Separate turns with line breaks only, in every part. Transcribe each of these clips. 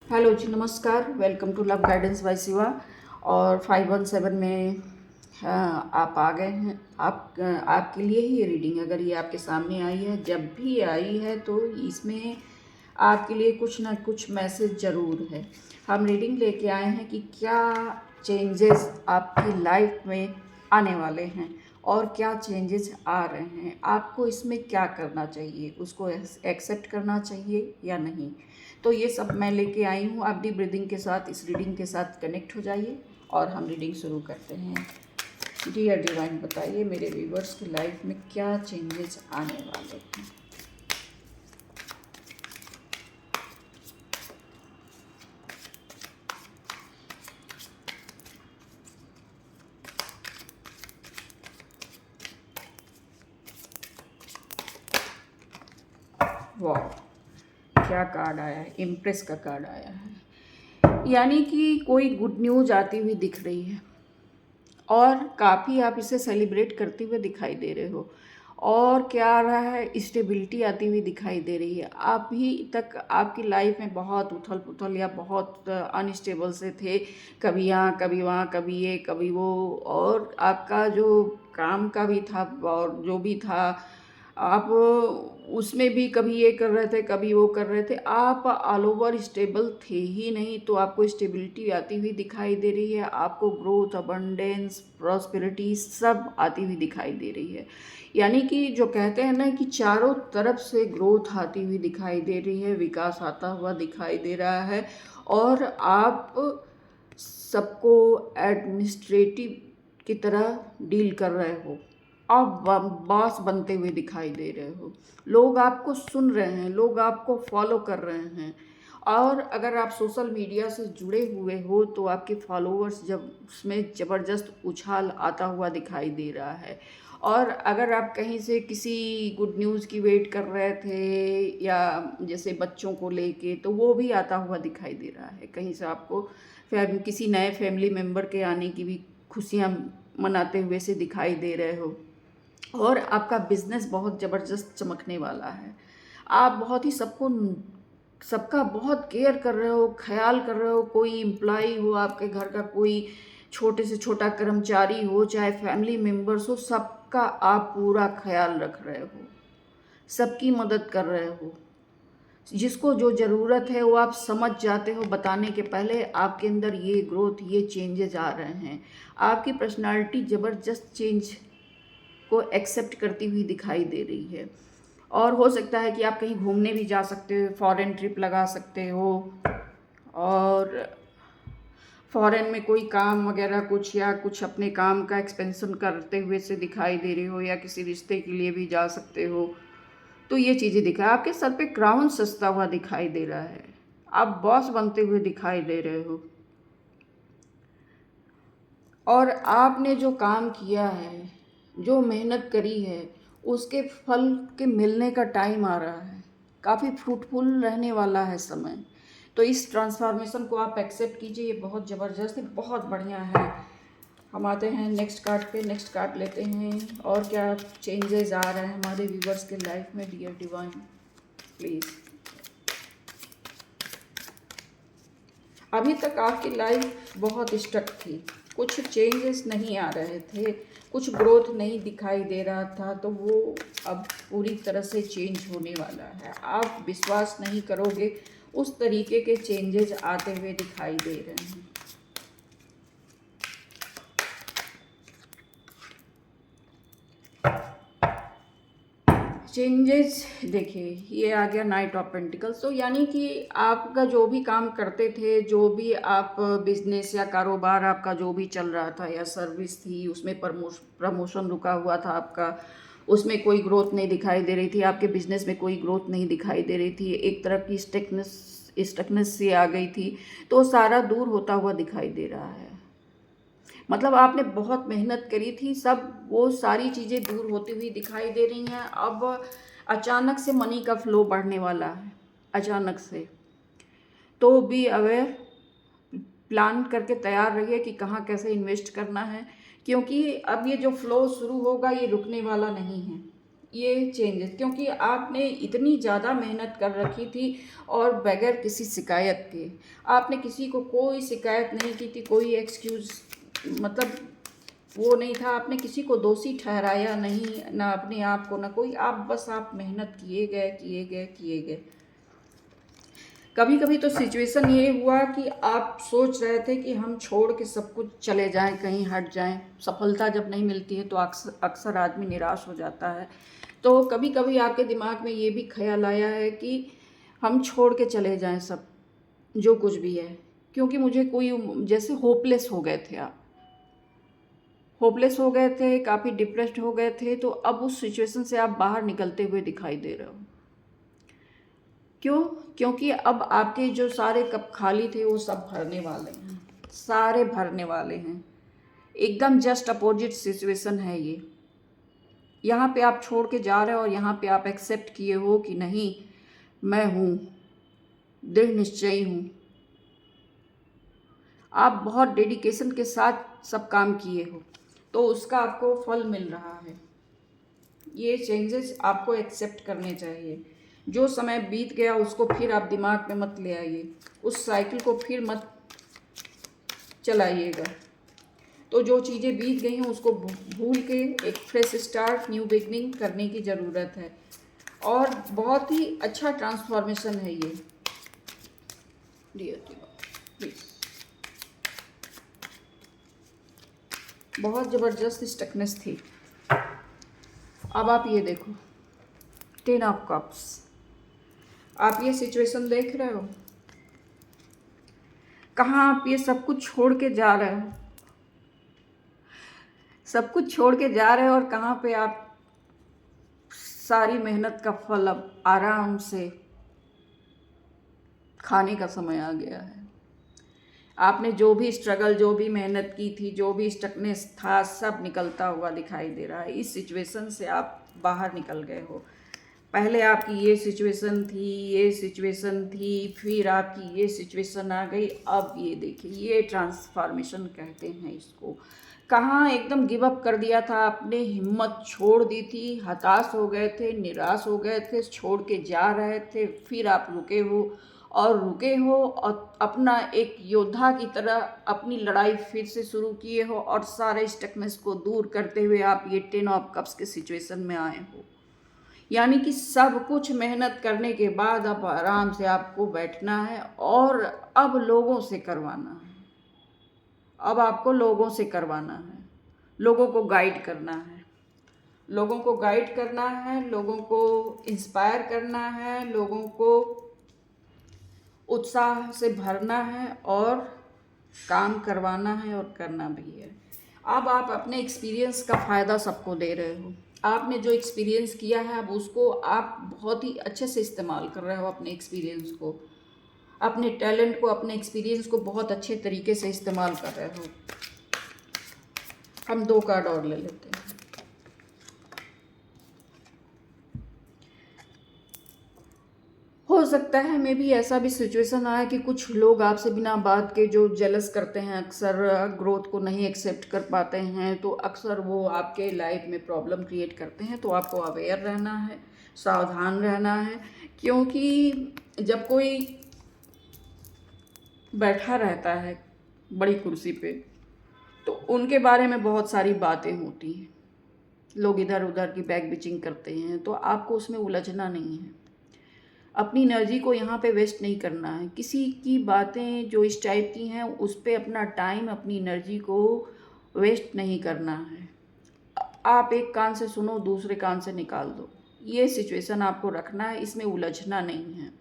Hello ji, नमस्कार। Welcome to love guidance by Shiva. और 517 में आप आ गए हैं। आपके लिए ही ये रीडिंग, अगर ये आपके सामने आई है, जब भी आई है, तो इसमें आपके लिए कुछ ना कुछ मैसेज ज़रूर है। हम रीडिंग लेके आए हैं कि क्या चेंजेस आपकी लाइफ में आने वाले हैं और क्या चेंजेस आ रहे हैं। आपको इसमें क्या करना चाहिए, उसको एक्सेप्ट करना चाहिए या नहीं। तो ये सब मैं लेके आई हूँ। आप डीप ब्रीदिंग के साथ इस रीडिंग के साथ कनेक्ट हो जाइए और हम रीडिंग शुरू करते हैं। डियर डिवाइन, बताइए मेरे व्यूवर्स की लाइफ में क्या चेंजेस आने वाले हैं। वाह, क्या कार्ड आया है। इम्प्रेस का कार्ड आया है, यानी कि कोई गुड न्यूज़ आती हुई दिख रही है और काफ़ी आप इसे सेलिब्रेट करते हुए दिखाई दे रहे हो। और क्या आ रहा है, स्टेबिलिटी आती हुई दिखाई दे रही है। अभी तक आपकी लाइफ में बहुत उथल पुथल या बहुत अनस्टेबल से थे, कभी यहाँ कभी वहाँ, कभी ये कभी वो। और आपका जो काम का भी था और जो भी था, आप उसमें भी कभी ये कर रहे थे, कभी वो कर रहे थे। आप ऑल ओवर स्टेबल थे ही नहीं, तो आपको स्टेबिलिटी आती हुई दिखाई दे रही है। आपको ग्रोथ, अबंडेंस, प्रॉस्पेरिटी सब आती हुई दिखाई दे रही है। यानी कि जो कहते हैं ना कि चारों तरफ से ग्रोथ आती हुई दिखाई दे रही है, विकास आता हुआ दिखाई दे रहा है। और आप सबको एडमिनिस्ट्रेटिव की तरह डील कर रहे हो। आप बॉस बनते हुए दिखाई दे रहे हो। लोग आपको सुन रहे हैं, लोग आपको फॉलो कर रहे हैं। और अगर आप सोशल मीडिया से जुड़े हुए हो तो आपके फॉलोअर्स जब उसमें ज़बरदस्त उछाल आता हुआ दिखाई दे रहा है। और अगर आप कहीं से किसी गुड न्यूज़ की वेट कर रहे थे, या जैसे बच्चों को लेके, तो वो भी आता हुआ दिखाई दे रहा है। कहीं से आपको किसी नए फैमिली मेम्बर के आने की भी खुशियाँ मनाते हुए से दिखाई दे रहे हो। और आपका बिजनेस बहुत ज़बरदस्त चमकने वाला है। आप बहुत ही सबका बहुत केयर कर रहे हो, ख्याल कर रहे हो। कोई एम्प्लॉई हो, आपके घर का कोई छोटे से छोटा कर्मचारी हो, चाहे फैमिली मेम्बर्स हो, सबका आप पूरा ख्याल रख रहे हो, सबकी मदद कर रहे हो। जिसको जो ज़रूरत है वो आप समझ जाते हो बताने के पहले। आपके अंदर ये ग्रोथ, ये चेंजेस आ रहे हैं। आपकी पर्सनालिटी ज़बरदस्त चेंज को एक्सेप्ट करती हुई दिखाई दे रही है। और हो सकता है कि आप कहीं घूमने भी जा सकते हो, फॉरेन ट्रिप लगा सकते हो। और फॉरेन में कोई काम वगैरह कुछ, या कुछ अपने काम का एक्सपेंशन करते हुए से दिखाई दे रहे हो, या किसी रिश्ते के लिए भी जा सकते हो। तो ये चीज़ें दिखा, आपके सर पे क्राउन सजता हुआ दिखाई दे रहा है। आप बॉस बनते हुए दिखाई दे रहे हो। और आपने जो काम किया है, जो मेहनत करी है, उसके फल के मिलने का टाइम आ रहा है। काफ़ी फ्रूटफुल रहने वाला है समय। तो इस ट्रांसफॉर्मेशन को आप एक्सेप्ट कीजिए। ये बहुत ज़बरदस्त है, बहुत बढ़िया है। हम आते हैं नेक्स्ट कार्ड पे। नेक्स्ट कार्ड लेते हैं और क्या चेंजेस आ रहे हैं हमारे व्यूवर्स के लाइफ में। Dear divine, please. अभी तक आपकी लाइफ बहुत स्टक थी, कुछ चेंजेस नहीं आ रहे थे, कुछ ग्रोथ नहीं दिखाई दे रहा था। तो वो अब पूरी तरह से चेंज होने वाला है। आप विश्वास नहीं करोगे, उस तरीके के चेंजेस आते हुए दिखाई दे रहे हैं। चेंजेस देखिए, ये आ गया नाइट ऑफ पेंटिकल्स। तो यानी कि आपका जो भी काम करते थे, जो भी आप बिजनेस या कारोबार आपका जो भी चल रहा था, या सर्विस थी, उसमें प्रमोशन रुका हुआ था आपका, उसमें कोई ग्रोथ नहीं दिखाई दे रही थी। आपके बिजनेस में कोई ग्रोथ नहीं दिखाई दे रही थी, एक तरह की स्टकनेस सी आ गई थी। तो सारा दूर होता हुआ दिखाई दे रहा है। मतलब आपने बहुत मेहनत करी थी, सब वो सारी चीज़ें दूर होती हुई दिखाई दे रही हैं। अब अचानक से मनी का फ्लो बढ़ने वाला है, अचानक से। तो बी अवेयर, प्लान करके तैयार रहिए कि कहाँ कैसे इन्वेस्ट करना है। क्योंकि अब ये जो फ्लो शुरू होगा, ये रुकने वाला नहीं है। ये चेंजेस, क्योंकि आपने इतनी ज़्यादा मेहनत कर रखी थी और बगैर किसी शिकायत के। आपने किसी को कोई शिकायत नहीं की थी, कोई एक्सक्यूज़ मतलब वो नहीं था, आपने किसी को दोषी ठहराया नहीं, ना अपने आप को ना कोई, आप मेहनत किए गए किए गए किए गए। कभी कभी तो सिचुएशन ये हुआ कि आप सोच रहे थे कि हम छोड़ के सब कुछ चले जाएं, कहीं हट जाएं। सफलता जब नहीं मिलती है तो अक्सर अक्सर आदमी निराश हो जाता है। तो कभी कभी आपके दिमाग में ये भी ख्याल आया है कि हम छोड़ के चले जाएं सब, जो कुछ भी है, क्योंकि मुझे कोई, जैसे होपलेस हो गए थे आप, होपलेस हो गए थे, काफ़ी डिप्रेस्ड हो गए थे। तो अब उस सिचुएशन से आप बाहर निकलते हुए दिखाई दे रहे हो। क्यों? क्योंकि अब आपके जो सारे कप खाली थे वो सब भरने वाले हैं, सारे भरने वाले हैं। एकदम जस्ट अपोजिट सिचुएशन है ये। यहाँ पे आप छोड़ के जा रहे हो और यहाँ पे आप एक्सेप्ट किए हो कि नहीं, मैं हूँ, दृढ़ निश्चयी हूँ। आप बहुत डेडिकेशन के साथ सब काम किए हो, तो उसका आपको फल मिल रहा है। ये चेंजेस आपको एक्सेप्ट करने चाहिए। जो समय बीत गया उसको फिर आप दिमाग में मत ले आइए, उस साइकिल को फिर मत चलाइएगा। तो जो चीज़ें बीत गई हैं उसको भूल के एक फ्रेश स्टार्ट, न्यू बिगनिंग करने की ज़रूरत है। और बहुत ही अच्छा ट्रांसफॉर्मेशन है ये। प्लीज़, बहुत ज़बरदस्त स्टकनेस थी। अब आप ये देखो, 10 ऑफ कप्स। आप ये सिचुएशन देख रहे हो, कहाँ आप ये सब कुछ छोड़ के जा रहे हो, सब कुछ छोड़ के जा रहे हो, और कहाँ पे आप सारी मेहनत का फल अब आराम से खाने का समय आ गया है। आपने जो भी स्ट्रगल, जो भी मेहनत की थी, जो भी स्टकनेस था, सब निकलता हुआ दिखाई दे रहा है। इस सिचुएशन से आप बाहर निकल गए हो। पहले आपकी ये सिचुएशन थी, ये सिचुएशन थी, फिर आपकी ये सिचुएशन आ गई, अब ये देखिए, ये ट्रांसफॉर्मेशन कहते हैं इसको। कहाँ एकदम गिव अप कर दिया था आपने, हिम्मत छोड़ दी थी, हताश हो गए थे, निराश हो गए थे, छोड़ के जा रहे थे, फिर आप रुके हो और अपना एक योद्धा की तरह अपनी लड़ाई फिर से शुरू किए हो, और सारे स्टकनेस को दूर करते हुए आप ये 10 ऑफ कप्स के सिचुएशन में आए हो। यानी कि सब कुछ मेहनत करने के बाद अब आराम से आपको बैठना है और अब लोगों से करवाना है। अब आपको लोगों से करवाना है, लोगों को गाइड करना है, लोगों को गाइड करना है, लोगों को इंस्पायर करना है, लोगों को उत्साह से भरना है और काम करवाना है और करना भी है। अब आप अपने एक्सपीरियंस का फ़ायदा सबको दे रहे हो। आपने जो एक्सपीरियंस किया है अब उसको आप बहुत ही अच्छे से इस्तेमाल कर रहे हो, अपने एक्सपीरियंस को, अपने टैलेंट को, अपने एक्सपीरियंस को बहुत अच्छे तरीके से इस्तेमाल कर रहे हो। हम 2 कार्ड और ले लेते हैं। हो सकता है मे भी ऐसा भी सिचुएशन आया कि कुछ लोग आपसे बिना बात के जो जेलस करते हैं, अक्सर ग्रोथ को नहीं एक्सेप्ट कर पाते हैं, तो अक्सर वो आपके लाइफ में प्रॉब्लम क्रिएट करते हैं। तो आपको अवेयर रहना है, सावधान रहना है, क्योंकि जब कोई बैठा रहता है बड़ी कुर्सी पे तो उनके बारे में बहुत सारी बातें होती हैं, लोग इधर उधर की बैक बिचिंग करते हैं, तो आपको उसमें उलझना नहीं है। अपनी एनर्जी को यहाँ पे वेस्ट नहीं करना है। किसी की बातें जो इस टाइप की हैं उस पर अपना टाइम, अपनी एनर्जी को वेस्ट नहीं करना है। आप एक कान से सुनो, दूसरे कान से निकाल दो, ये सिचुएशन आपको रखना है, इसमें उलझना नहीं है।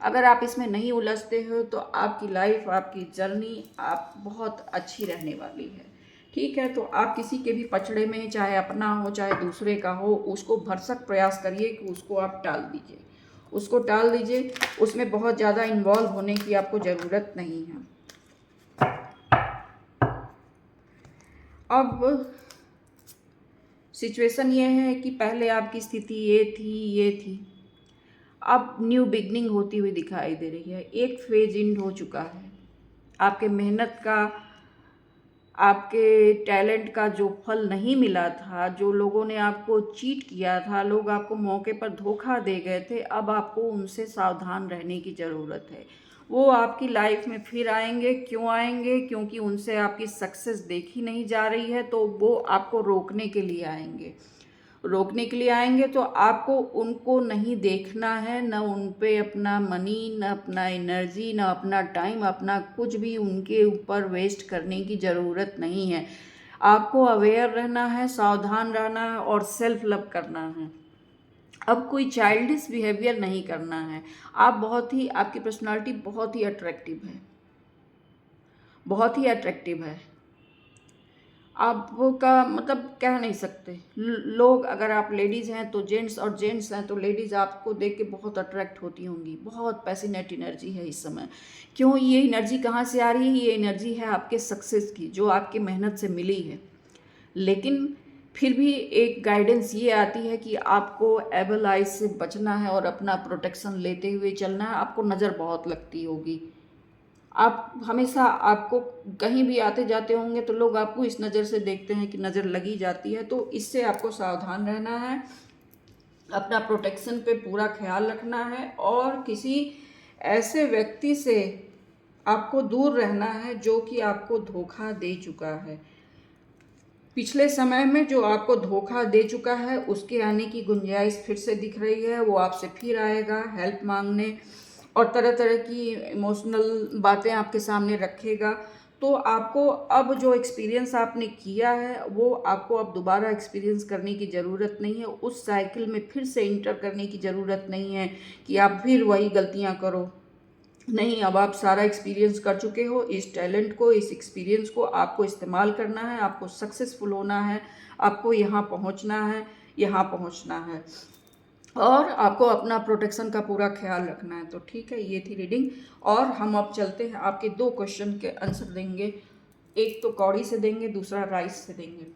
अगर आप इसमें नहीं उलझते हो तो आपकी लाइफ, आपकी जर्नी आप बहुत अच्छी रहने वाली है। ठीक है, तो आप किसी के भी पचड़े में, चाहे अपना हो चाहे दूसरे का हो, उसको भरसक प्रयास करिए कि उसको आप टाल दीजिए, उसको टाल दीजिए। उसमें बहुत ज़्यादा इन्वॉल्व होने की आपको ज़रूरत नहीं है। अब सिचुएशन ये है कि पहले आपकी स्थिति ये थी, अब न्यू बिगनिंग होती हुई दिखाई दे रही है। एक फेज इंड हो चुका है, आपके मेहनत का आपके टैलेंट का जो फल नहीं मिला था, जो लोगों ने आपको चीट किया था, लोग आपको मौके पर धोखा दे गए थे, अब आपको उनसे सावधान रहने की ज़रूरत है। वो आपकी लाइफ में फिर आएंगे। क्यों आएंगे? क्योंकि उनसे आपकी सक्सेस देखी नहीं जा रही है, तो वो आपको रोकने के लिए आएंगे। रोकने के लिए आएंगे तो आपको उनको नहीं देखना है, न उन पे अपना मनी, न अपना एनर्जी, न अपना टाइम, अपना कुछ भी उनके ऊपर वेस्ट करने की ज़रूरत नहीं है। आपको अवेयर रहना है, सावधान रहना है और सेल्फ लव करना है। अब कोई चाइल्डिश बिहेवियर नहीं करना है। आप बहुत ही, आपकी पर्सनालिटी बहुत ही अट्रैक्टिव है, बहुत ही अट्रैक्टिव है। आपका मतलब कह नहीं सकते। लोग, अगर आप लेडीज़ हैं तो जेंट्स, और जेंट्स हैं तो लेडीज़, आपको देख के बहुत अट्रैक्ट होती होंगी। बहुत पैसिनेट एनर्जी है इस समय। क्यों? ये एनर्जी कहाँ से आ रही है? ये एनर्जी है आपके सक्सेस की, जो आपकी मेहनत से मिली है। लेकिन फिर भी एक गाइडेंस ये आती है कि आपको एबल आइज से बचना है और अपना प्रोटेक्शन लेते हुए चलना है। आपको नज़र बहुत लगती होगी। आप हमेशा, आपको कहीं भी आते जाते होंगे तो लोग आपको इस नज़र से देखते हैं कि नज़र लगी जाती है, तो इससे आपको सावधान रहना है। अपना प्रोटेक्शन पे पूरा ख्याल रखना है और किसी ऐसे व्यक्ति से आपको दूर रहना है जो कि आपको धोखा दे चुका है। पिछले समय में जो आपको धोखा दे चुका है, उसके आने की गुंजाइश फिर से दिख रही है। वो आपसे फिर आएगा हेल्प मांगने और तरह तरह की इमोशनल बातें आपके सामने रखेगा। तो आपको अब जो एक्सपीरियंस आपने किया है, वो आपको अब दोबारा एक्सपीरियंस करने की ज़रूरत नहीं है। उस साइकिल में फिर से इंटर करने की ज़रूरत नहीं है कि आप फिर वही गलतियां करो। नहीं, अब आप सारा एक्सपीरियंस कर चुके हो। इस टैलेंट को, इस एक्सपीरियंस को आपको इस्तेमाल करना है। आपको सक्सेसफुल होना है। आपको यहाँ पहुँचना है, यहाँ पहुँचना है, और आपको अपना प्रोटेक्शन का पूरा ख्याल रखना है। तो ठीक है, ये थी रीडिंग। और हम अब चलते हैं, आपके 2 क्वेश्चन के आंसर देंगे। एक तो कौड़ी से देंगे, दूसरा राइस से देंगे।